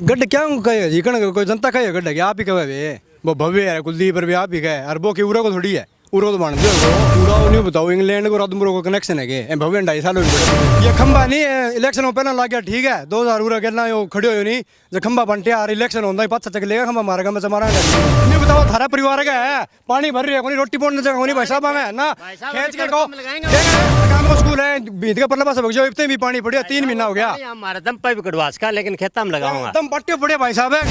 गड्ढे क्या कहे जी कण कोई जनता कहे गड्ढे आप ही कहे वे वो भव्य है कुलदीप पर भी आप ही कहे और वो की उरा को थोड़ी है उरो तो मान दो उड़ा नहीं बताओ इंग्लैंड को रातमुरो को कनेक्शन है के भव्य 2.5 साल ये खंबा नहीं है इलेक्शन में पहले लग गया ठीक है 2000 उरा कहना यो खड़े हो नहीं जो खंबा बनते यार इलेक्शन होता ही पता चलेगा खंबा मारेगा मैं मारा नहीं बताओ थारा परिवार का है पानी भर रही है कोई रोटी पोड़ने जगह नहीं भाई साहब हमें ना खेच के कहो काम को स्कूल है बीत का परला पास जो इतने भी पानी पड़े 3 महीना हो गया हमारा दम पे भी कटवास का लेकिन खेता में लगाऊंगा दम पट्टे पड़े भाई साहब है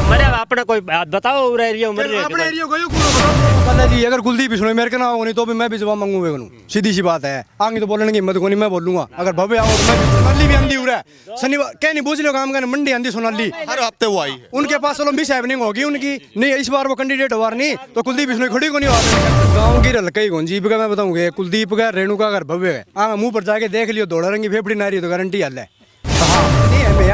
मरे अपना कोई बात बताओ एरिया में अपने एरिया को बताओ जी अगर कुलदीप सुनो मेरे के ना हो नहीं तो भी मैं भी जवाब मांगूंगा सीधी सी बात है आगे तो बोलने की हिम्मत को नहीं मैं बोलूंगा अगर भव्य आओ तो मैं सोनाली भी आंधी उड़ा शनिवार कह नहीं पूछ लो काम का मंडी आंधी सोनाली हर हफ्ते वो आई है। उनके पास चलो मिस हैपनिंग होगी उनकी नहीं इस बार वो कैंडिडेट हुआ नहीं तो कुलदीप इसमें खड़ी को नहीं हुआ गाँव की रलकई जीप का मैं बताऊंगा कुलदीप का रेणुका अगर भव्य है हाँ मुंह पर जाके देख लियो दौड़ा रंगी फेफड़ी नारी तो गारंटी हल है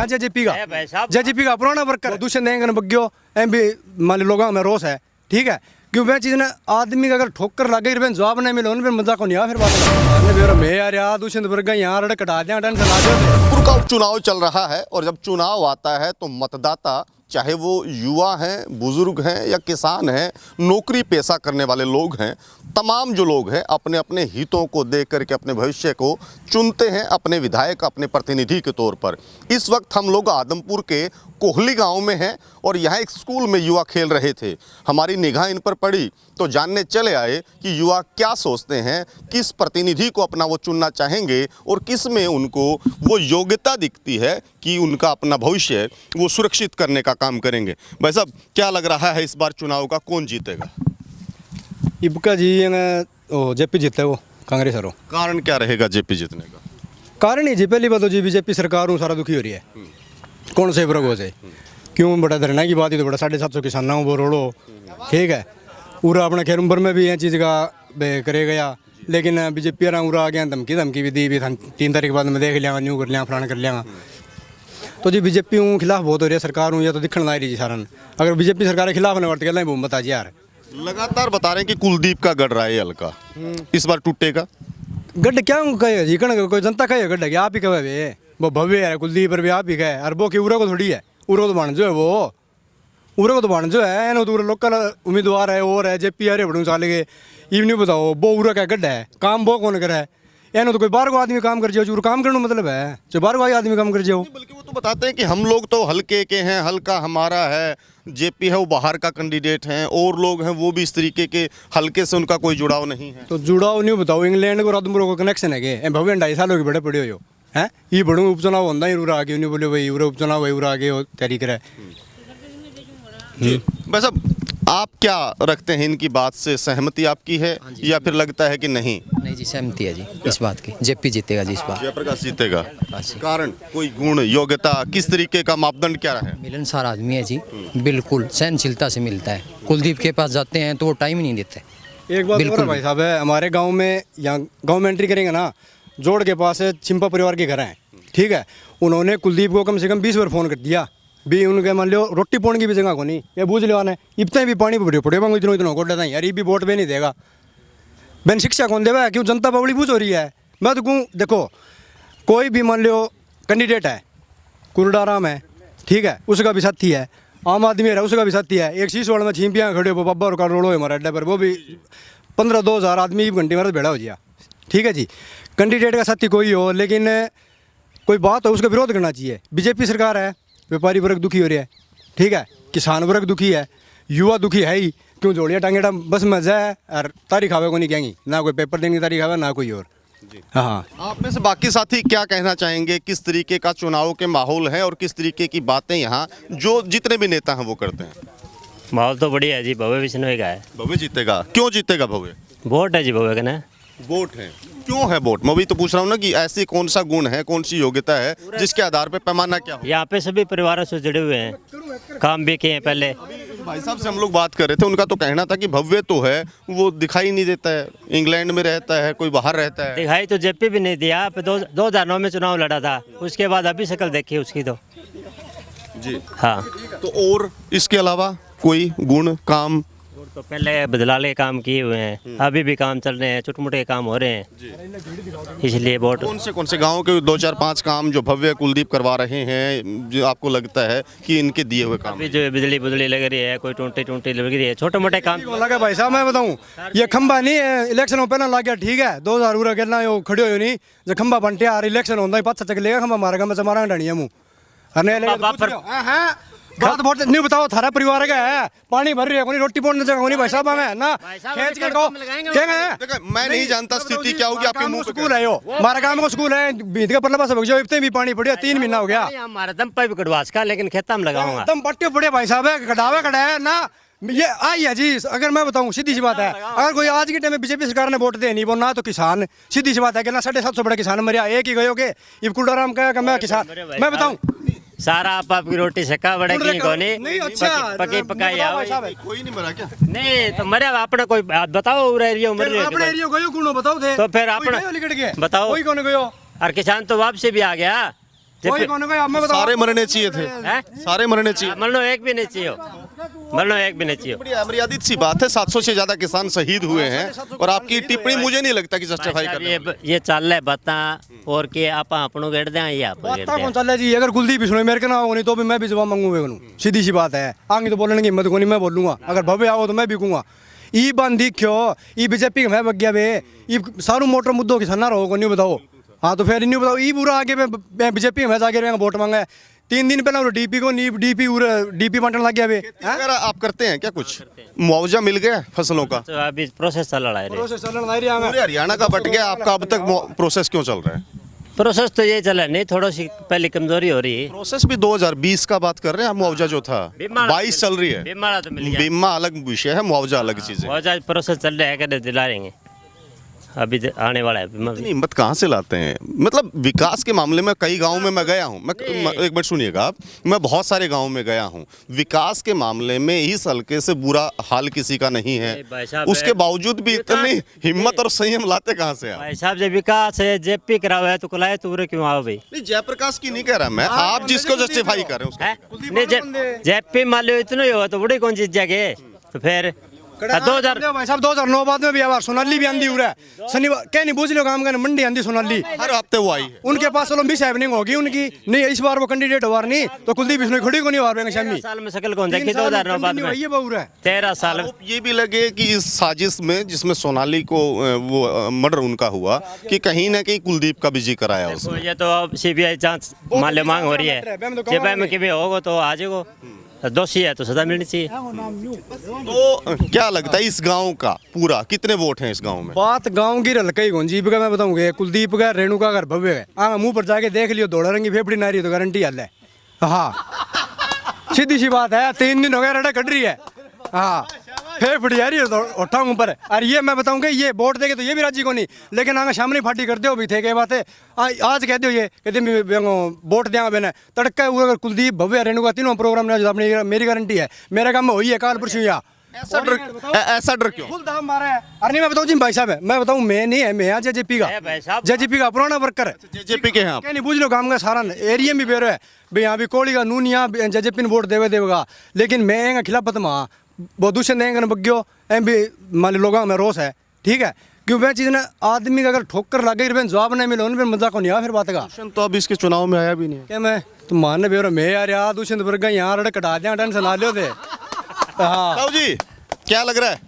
जेजेपी का पुराना वर्कर दूसरे देंगे बग्यो एम भी मान लो लोगों में रोष है ठीक है क्यों वह चीज ना आदमी का अगर ठोकर लगे फिर जवाब नहीं मिले उन फिर मजा को नहीं आ फिर बात मैं यार यार दूसरे वर्ग यहाँ रड़ कटा दिया टेंशन ला दो का उपचुनाव चल रहा है और जब चुनाव आता है तो मतदाता चाहे वो युवा हैं, बुजुर्ग हैं या किसान हैं, नौकरी पेशा करने वाले लोग हैं, तमाम जो लोग हैं अपने अपने हितों को देख करके अपने भविष्य को चुनते हैं अपने विधायक, अपने प्रतिनिधि के तौर पर। इस वक्त हम लोग आदमपुर के कोहली गांव में हैं और यहाँ एक स्कूल में युवा खेल रहे थे। हमारी निगाह इन पर पड़ी तो जानने चले आए कि युवा क्या सोचते हैं, किस प्रतिनिधि को अपना वो चुनना चाहेंगे और किस में उनको वो योग्यता दिखती है कि उनका अपना भविष्य वो सुरक्षित करने का काम करेंगे। भाई साहब क्या लग रहा है इस बार चुनाव का कौन जीतेगा? इबका जी जेपी जीते वो कांग्रेस हरो। कारण क्या रहेगा जेपी जीतने का? कारण ही जी पहली बात तो जी बीजेपी सरकार सारा दुखी हो रही है कौन से वर्ग हो जाए क्यों बड़ा धरना की बात ही तो बड़ा 750 किसानों वो रोड़ो ठीक है पूरा अपना खैर उम्र में भी यह चीज़ का करे गया लेकिन बीजेपी उरा आ गया धमकी भी दी भी 3 तारीख बाद में देख लिया न्यू कर लिया फलाना कर लिया तो जी बीजेपी हूँ खिलाफ बहुत हो रही है सरकार हूँ या तो दिखने ला रही जी सारन अगर बीजेपी सरकार के खिलाफ नहीं वर्त गया बता जी यार लगातार बता रहे हैं कि कुलदीप का गढ़ रहा है हल्का इस बार टूटेगा। गड्ढ क्या कहे जी कण कोई जनता कहे गड्ढ क्या आप ही कहे वे वो भव्य है कुलदीप पर भी आप ही कहे और वो की उरा को थोड़ी है उरा तो बन जो है वो उरा को तो बन जो है ना तो लोकल उम्मीदवार है और है जेपी आ रहे बड़ू साल के ये नहीं बताओ वो उरा का गड्ढा है काम वो कौन करे है तो कोई बाहर को आदमी काम कर जाओ काम करने मतलब है जो बाहर को आदमी काम कर जाओ बल्कि वो तो बताते हैं कि हम लोग तो हल्के के हैं, हल्का हमारा है, जेपी है वो बाहर का कैंडिडेट हैं और लोग हैं वो भी इस तरीके के हल्के से उनका कोई जुड़ाव नहीं है। तो जुड़ाव नहीं बताओ इंग्लैंड को रातमुरो को कनेक्शन है के भव्य 2.5 साल हो बड़े पड़े हो हैं ये बड़ू उपचुनाव होता ही उरा आगे नहीं बोले भाई उरा उपचुनाव है उरा आगे तैयारी करे। बस अब आप क्या रखते हैं इनकी बात से सहमति आपकी है या फिर लगता है कि नहीं? नहीं जी सहमति है जी इस बात की जेपी जीतेगा जी इस बार जयप्रकाश जीतेगा। कारण कोई गुण योग्यता किस तरीके का मापदंड क्या है? मिलनसार आदमी है जी बिल्कुल सहनशीलता से मिलता है। कुलदीप के पास जाते हैं तो वो टाइम ही नहीं देते। एक बात बिल्कुल भाई साहब है हमारे गाँव में यहाँ गाँव में एंट्री करेंगे ना जोड़ के पास चिंपा परिवार के घर हैं ठीक है उन्होंने कुलदीप को कम से कम 20 बार फ़ोन कर दिया भी उनके मान लो रोटी पोण की भी जगह को नहीं ये बूझ लो आने इतने भी पानी पड़े मांगो इतना गोड्डा था यार ये भी वोट भी नहीं देगा बैन शिक्षा कौन देगा क्यों जनता पब्लिक पूछ हो रही है। मैं तो कहूँ देखो कोई भी मान लो कैंडिडेट है कुरडाराम है ठीक है उसका भी साथी है आम आदमी है उसका भी साथी है एक शीशवाड़ में छिंपियाँ खड़े हो बब्बर का रोड़ो है हमारा अड्डे पर वो भी 15-2000 आदमी घंटे में भेड़ा हो गया ठीक है जी। कैंडिडेट का साथी कोई हो लेकिन कोई बात हो उसका विरोध करना चाहिए। बीजेपी सरकार है व्यापारी वर्ग दुखी हो रहा है ठीक है किसान वर्ग दुखी है युवा दुखी है ही क्यों जोड़िया टांगेटा बस मजा है और तारीख आवे को नहीं कहेंगी ना कोई पेपर देने की तारीख आवे ना कोई और। हाँ आप में से बाकी साथी क्या कहना चाहेंगे किस तरीके का चुनाव के माहौल है और किस तरीके की बातें यहाँ जो जितने भी नेता हैं वो करते हैं? माहौल तो बढ़िया है जी भव्य विष्णु का है। भव्य जीतेगा। क्यों जीतेगा भव्य? वोट है जी भव्य का ना वोट है। क्यों है वोट? मैं भी तो पूछ रहा हूँ ना कि ऐसी कौन सा गुण है कौन सी योग्यता है जिसके आधार पे पैमाना क्या हो? यहाँ पे सभी परिवारों से जुड़े हुए हैं काम भी किए हैं पहले। भाई साहब से हम लोग बात कर रहे थे उनका तो कहना था कि भव्य तो है वो दिखाई नहीं देता है, इंग्लैंड में रहता है, कोई बाहर रहता है। दिखाई तो जेपी भी नहीं दिया 2009 में चुनाव लड़ा था उसके बाद अभी शक्ल देखी उसकी तो जी हाँ। तो और इसके अलावा कोई गुण काम तो पहले बदलाले काम किए हुए हैं, अभी भी काम चल रहे हैं, छोटे मोटे काम हो रहे हैं, इसलिए वोट। कौन से गाँव के 2-4-5 काम जो भव्य कुलदीप करवा रहे हैं जो आपको लगता है कि इनके दिए हुए काम? अभी जो बिजली बुजली लग रही है, कोई टूटी लग रही है, छोटे मोटे काम। लगा भाई साहब मैं बताऊं, ये खंबा नहीं है इलेक्शन में पहला लग गया, ठीक है 2000 उरा गेलना यो खड़े हो नहीं जो खंबा बनते यार इलेक्शन होता ही पता चलेगा खंबा मारेगा मैं मारा डणिया मुंह अरे बात बहुत नहीं बताओ थारा परिवार का है, पानी भर रही है कोई रोटी पोड़ने जगह नहीं भाई साहब हमें ना खींच के कहो क्या है। मैं नहीं जानता स्थिति क्या होगी आपके मुंह पे। स्कूल है यो हमारा गांव का स्कूल है, बीत का परला पास जो इतने भी पानी पड़े 3 महीना हो गया। हमारा दम पे भी कटवास का, लेकिन खेता में लगाऊंगा दम पट्टे पड़े भाई साहब है कटावे कटाया ना ये आई है जी। अगर मैं बताऊं सीधी सी बात है, अगर कोई आज के टाइम में बीजेपी सरकार ने वोट दे नहीं वो ना तो किसान, सीधी सी बात है कि ना 750 बड़ा किसान मरिया एक ही गयो के ये कुलडाराम का मैं किसान मैं बताऊं सारा आप आपकी रोटी सेका बड़े की कोनी नहीं अच्छा पकी पकाई आओ कोई नहीं मरा क्या? नहीं तो मरे अपना कोई बताओ उर एरिया मर अपने एरिया गयो कुनो बताओ थे तो फिर अपना बताओ कोई कौन गयो और किसान तो वापसी भी आ गया, कोई कौन गयो मैं बताओ सारे मरने चाहिए थे, सारे मरने चाहिए। मरनो एक भी नहीं चाहिए, मरनो एक भी नहीं चाहिए। बड़ी अमर्यादित सी बात है, 700 से ज्यादा किसान शहीद हुए हैं और आपकी टिप्पणी मुझे नहीं लगता कि जस्टिफाई कर रही है। ये चल रहा है बता और के आप अपनों गेड़ दें ये आप बात कौन चल रहा है जी। अगर कुलदीप सुनो मेरे के ना हो नहीं तो भी मैं भी जवाब मांगूंगा, सीधी सी बात है। आगे तो बोलने की हिम्मत को नहीं, मैं बोलूंगा अगर भव्य आओ तो मैं भी कहूंगा ई बंद दिखो ई बीजेपी मैं बग गया वे ई सारू मोटर मुद्दों की सन्ना रहो नहीं बताओ। हाँ तो फिर नहीं बताओ ई पूरा आगे मैं बीजेपी में जाके वोट मांगा 3 दिन पहले डीपी को डीपी बांटने लग गया वे। अगर आप करते हैं क्या कुछ मुआवजा मिल गया फसलों का? तो अभी प्रोसेस चल रहा है, पूरे हरियाणा का बट गया, आपका अब तक प्रोसेस क्यों चल रहा है? प्रोसेस तो ये चला नहीं, थोड़ी सी पहले कमजोरी हो रही है। प्रोसेस भी 2020 का बात कर रहे हैं, मुआवजा जो था 22 चल रही है। बीमा तो मिल गया, बीमा अलग विषय है, मुआवजा अलग चीज है। मुआवजा प्रोसेस चल रहा है, कहते दिला देंगे, अभी आने वाला है बीमा। इतनी हिम्मत कहाँ से लाते हैं? मतलब विकास के मामले में कई गांवों में मैं गया हूँ, मैं एक मिनट सुनिएगा आप, मैं बहुत सारे गांवों में गया हूँ, विकास के मामले में इस हल्के से बुरा हाल किसी का नहीं है, उसके बावजूद भी इतनी हिम्मत और संयम लाते कहाँ से आप? भाई साहब जब विकास है जेपी करा हुआ है तो कुलाए तो क्यों आओ भाई? नहीं जयप्रकाश की नहीं कह रहा मैं, आप जिसको जस्टिफाई कर रहे हैं नहीं जेपी मान लो इतना ही हो तो बड़ी कौन चीज जगह तो फिर 2009 बाद में भी आवाज सोनाली भी आंधी उड़ा शनिवार क्या नहीं पूछ लो काम का मंडी आंधी सोनाली हर हफ्ते वो आई है। उनके पास चलो मिस हैपनिंग होगी उनकी नहीं इस बार वो कैंडिडेट हुआ नहीं तो कुलदीप बिश्नोई खड़ी को नहीं हुआ शामी साल में शकल कौन देखी 2009 बाद में ये बहु है 13 साल। ये भी लगे कि इस साजिश में जिसमें सोनाली को वो मर्डर उनका हुआ कि कहीं ना कहीं कुलदीप का भी जिक्र आया उसमें। ये तो अब सीबीआई जांच माल्य मांग हो रही है, जब में कि होगा तो आ जाएगा, दोषी है तो सजा मिलनी चाहिए। तो क्या लगता है इस गांव का पूरा कितने वोट हैं इस गांव में? बात गांव की रलका ही जीप का मैं बताऊंगा, कुलदीप का रेणुका का भव्य है। हाँ मुंह पर जाके देख लियो दौड़ा रंगी फेफड़ी नारी तो गारंटी हल है। हाँ सीधी सी बात है, 3 दिन हो गया रड़ा कट रही है। हाँ फेफड़ी आ रही है उठा ऊपर। और ये मैं बताऊंगा ये वोट देके तो ये भी राजी को नहीं, लेकिन आगे सामने फाटी करते हो भी थे क्या बात है आज कहते हो ये कहते वोट देंगे मैंने तड़का अगर कुलदीप भव्य रेणुका तीनों प्रोग्राम ने अपनी मेरी गारंटी है मेरे काम में हुई है काल परसों या ऐसा डर क्यों? फुल दाम मारा है। अरे नहीं मैं बताऊँ जी भाई साहब मैं बताऊँ मैं नहीं है, मैं जेजेपी का पुराना वर्कर है, जेजेपी के हैं आप? नहीं पूछ लो काम का सारा एरिया में बेरो है भाई यहाँ भी कोड़ी का नून यहाँ जेजेपी ने वोट देगा, लेकिन मैं खिलाफ पतमा बहुत दूसरे देंगे बग्यो एम भी मान लोगों में रोष है, ठीक है क्यों वह चीज़ ना आदमी का अगर ठोकर लगे फिर जवाब नहीं मिले फिर मजा को नहीं आया फिर बात का। तो अब इसके चुनाव में आया भी नहीं क्या मैं तुम मानने बेरो मैं यार यार दुष्यंत वर्ग यहाँ रड़े कटा दिया टेंशन ना लियो थे। हाँ जी क्या लग रहा है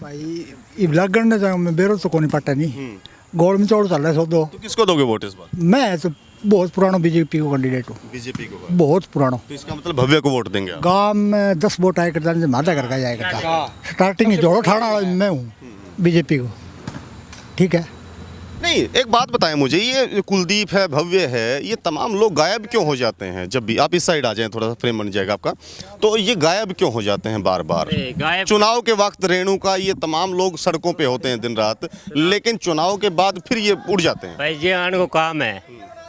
भाई लगन में बेरो तो कोनी पट्टा नहीं गोल में चोड़ चल रहा है सो दो। तो किसको दोगे वोट इस बार? मैं तो बहुत पुराना बीजेपी को कैंडिडेट हूँ, बीजेपी को बहुत पुराना। तो इसका मतलब भव्य को वोट देंगे आप? गांव में 10 वोट आए करता है माधा करके जाए करता स्टार्टिंग में जोड़ो ठाणा वाला मैं हूँ बीजेपी को, ठीक है। नहीं एक बात बताएं मुझे, ये कुलदीप है भव्य है ये तमाम लोग गायब क्यों हो जाते हैं? जब भी आप इस साइड आ जाएं थोड़ा सा फ्रेम बन जाएगा आपका, तो ये गायब क्यों हो जाते हैं बार बार? चुनाव के वक्त रेणुका ये तमाम लोग सड़कों पे होते हैं दिन रात, लेकिन चुनाव के बाद फिर ये उड़ जाते हैं। भाई ये आने को काम है,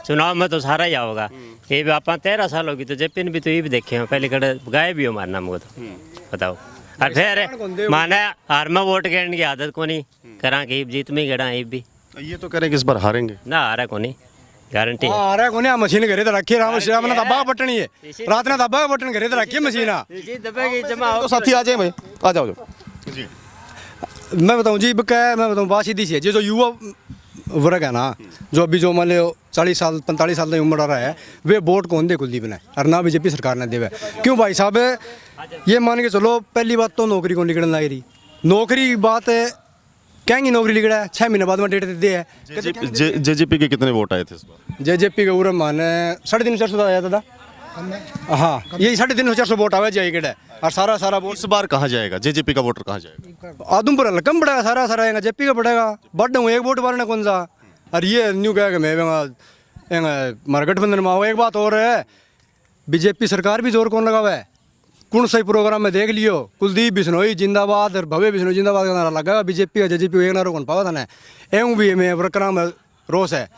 चुनाव में तो सारा ही आओगा। ये भी आप 13 साल होगी तो जेपी ने भी तो ये भी देखे हैं पहले कड़े गायब भी हो मारना मुझे तो बताओ। और फिर माना हार में वोट गिरने की आदत को नहीं करा कि जीत में गड़ा भी ये तो करें कि इस बार हारेंगे ना, हारा को नहीं गारंटी है। आ रहा कोने मशीन घरे तो रखी राम श्याम ने दबा बटन है रात ने दबा बटन घरे तो रखी मशीन तो साथी आ जाए भाई, आ जाओ जी मैं बताऊं जी क्या मैं बताऊं बात सीधी सी है, जो युवा वर्ग है ना, जो अभी जो मान लो 40 साल 45 साल की उम्र आ रहा है, वे वोट कौन दे कुलदीप ने, और ना बीजेपी सरकार ने देवे। क्यों भाई साहब, ये मान के चलो पहली बात तो नौकरी को निकलने लग रही, नौकरी की बात है, कहेंगे नौकरी निकला है 6 महीने बाद में डेट देते हैं। जेजेपी के कितने वोट आए थे इस बार? जेजेपी का उरा माने 350 आया था। हाँ यही 350 वोट आवे जाए है, और सारा वोट इस बार कहाँ जाएगा? जेजेपी का वोटर कहाँ जाएगा? आदमपुर हल्कम पड़ेगा, सारा जेपी का पड़ेगा, बट एक वोट बारने कौन सा। और ये न्यू कह के मैं हमारे गठबंधन में आओ। एक बात और है, बीजेपी सरकार भी जोर कौन लगावा है, कौन सही प्रोग्राम में देख लियो, कुलदीप बिश्नोई जिंदाबाद और भव्य बिश्नोई जिंदाबाद का नारा लगा, बीजेपी का जेजेपी एक नारा कौन पावा था ना, एवं भी हमें वर्करा में रोष है,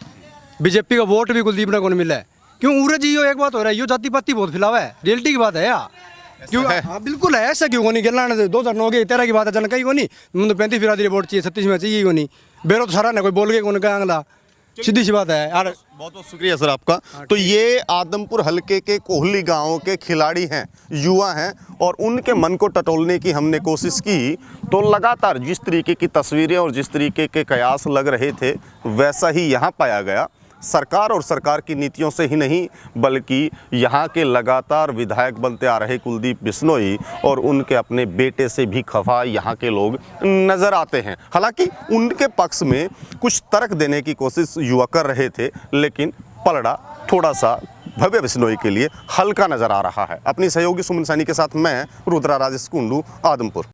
बीजेपी का वोट भी कुलदीप ने कौन मिला है। क्यों उरे जी यो एक बात हो रहा है, यो जाति पाति बहुत फिलावा है, रियलिटी की बात है यार। क्यों? हाँ बिल्कुल है, ऐसा क्यों नहीं गलना 2009 के 13 की बात है, चल कहीं को नहीं, मुझे 35 फिरादी वोट चाहिए, 36 में चाहिए को नहीं, बेरो तो सारा ना कोई बोल के कौन कहा अगला, सीधी सी बात है यार। बहुत बहुत शुक्रिया सर आपका। तो ये आदमपुर हलके के कोहली गांव के खिलाड़ी हैं, युवा हैं, और उनके मन को टटोलने की हमने कोशिश की, तो लगातार जिस तरीके की तस्वीरें और जिस तरीके के कयास लग रहे थे वैसा ही यहाँ पाया गया। सरकार और सरकार की नीतियों से ही नहीं, बल्कि यहाँ के लगातार विधायक बनते आ रहे कुलदीप बिश्नोई और उनके अपने बेटे से भी खफा यहाँ के लोग नज़र आते हैं। हालांकि उनके पक्ष में कुछ तर्क देने की कोशिश युवा कर रहे थे, लेकिन पलड़ा थोड़ा सा भव्य बिश्नोई के लिए हल्का नज़र आ रहा है। अपनी सहयोगी सुमन सैनी के साथ मैं रुद्रा राजेश कुंडू, आदमपुर।